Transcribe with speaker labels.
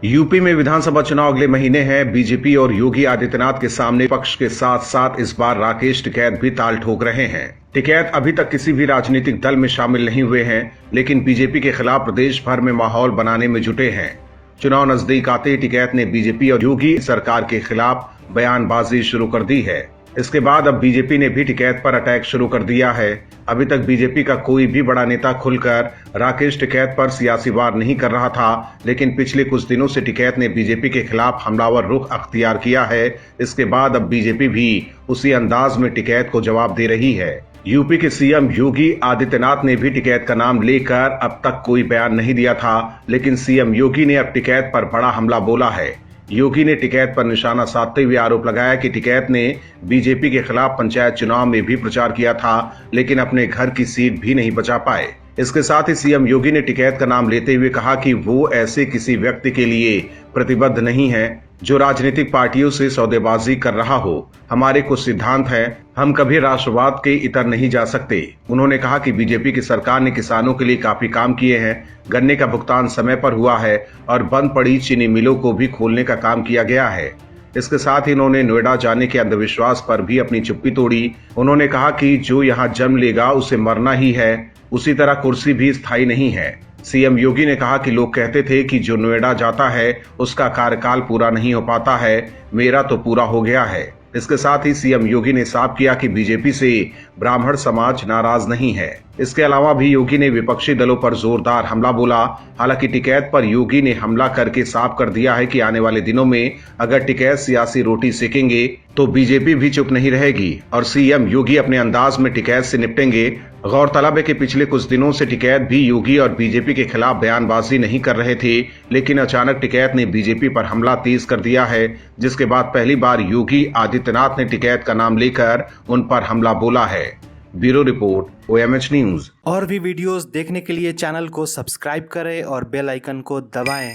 Speaker 1: UP में विधानसभा चुनाव अगले महीने हैं। बीजेपी और योगी आदित्यनाथ के सामने पक्ष के साथ साथ इस बार राकेश टिकैत भी ताल ठोक रहे हैं। टिकैत अभी तक किसी भी राजनीतिक दल में शामिल नहीं हुए हैं, लेकिन बीजेपी के खिलाफ प्रदेश भर में माहौल बनाने में जुटे हैं। चुनाव नजदीक आते टिकैत ने बीजेपी और योगी सरकार के खिलाफ बयानबाजी शुरू कर दी है। इसके बाद अब बीजेपी ने भी टिकैत पर अटैक शुरू कर दिया है। अभी तक बीजेपी का कोई भी बड़ा नेता खुलकर राकेश टिकैत पर सियासी वार नहीं कर रहा था, लेकिन पिछले कुछ दिनों से टिकैत ने बीजेपी के खिलाफ हमलावर रुख अख्तियार किया है। इसके बाद अब बीजेपी भी उसी अंदाज में टिकैत को जवाब दे रही है। यूपी के सीएम योगी आदित्यनाथ ने भी टिकैत का नाम लेकर अब तक कोई बयान नहीं दिया था, लेकिन सीएम योगी ने अब टिकैत पर बड़ा हमला बोला है। योगी ने टिकैत पर निशाना साधते हुए आरोप लगाया कि टिकैत ने बीजेपी के खिलाफ पंचायत चुनाव में भी प्रचार किया था, लेकिन अपने घर की सीट भी नहीं बचा पाए। इसके साथ ही सीएम योगी ने टिकैत का नाम लेते हुए कहा कि वो ऐसे किसी व्यक्ति के लिए प्रतिबद्ध नहीं है जो राजनीतिक पार्टियों से सौदेबाजी कर रहा हो। हमारे कुछ सिद्धांत हैं, हम कभी राष्ट्रवाद के इतर नहीं जा सकते। उन्होंने कहा कि बीजेपी की सरकार ने किसानों के लिए काफी काम किए हैं। गन्ने का भुगतान समय पर हुआ है और बंद पड़ी चीनी मिलों को भी खोलने का काम किया गया है। इसके साथ ही इन्होंने नोएडा जाने के अंधविश्वास पर भी अपनी चुप्पी तोड़ी। उन्होंने कहा कि जो यहाँ जन्म लेगा उसे मरना ही है, उसी तरह कुर्सी भी स्थायी नहीं है। सीएम योगी ने कहा कि लोग कहते थे कि जो नोएडा जाता है उसका कार्यकाल पूरा नहीं हो पाता है, मेरा तो पूरा हो गया है। इसके साथ ही सीएम योगी ने साफ किया कि बीजेपी से ब्राह्मण समाज नाराज नहीं है। इसके अलावा भी योगी ने विपक्षी दलों पर जोरदार हमला बोला। हालांकि टिकैत पर योगी ने हमला करके साफ कर दिया है कि आने वाले दिनों में अगर टिकैत सियासी रोटी सेकेंगे तो बीजेपी भी चुप नहीं रहेगी और सीएम योगी अपने अंदाज में टिकैत से निपटेंगे। गौरतलब है कि पिछले कुछ दिनों से टिकैत भी योगी और बीजेपी के खिलाफ बयानबाजी नहीं कर रहे थे, लेकिन अचानक टिकैत ने बीजेपी पर हमला तेज कर दिया है, जिसके बाद पहली बार योगी आदित्यनाथ ने टिकैत का नाम लेकर उन पर हमला बोला है। Bureau report, OMH news.
Speaker 2: और भी वीडियोस देखने के लिए चैनल को सब्सक्राइब करें और बेल आइकन को दबाएं।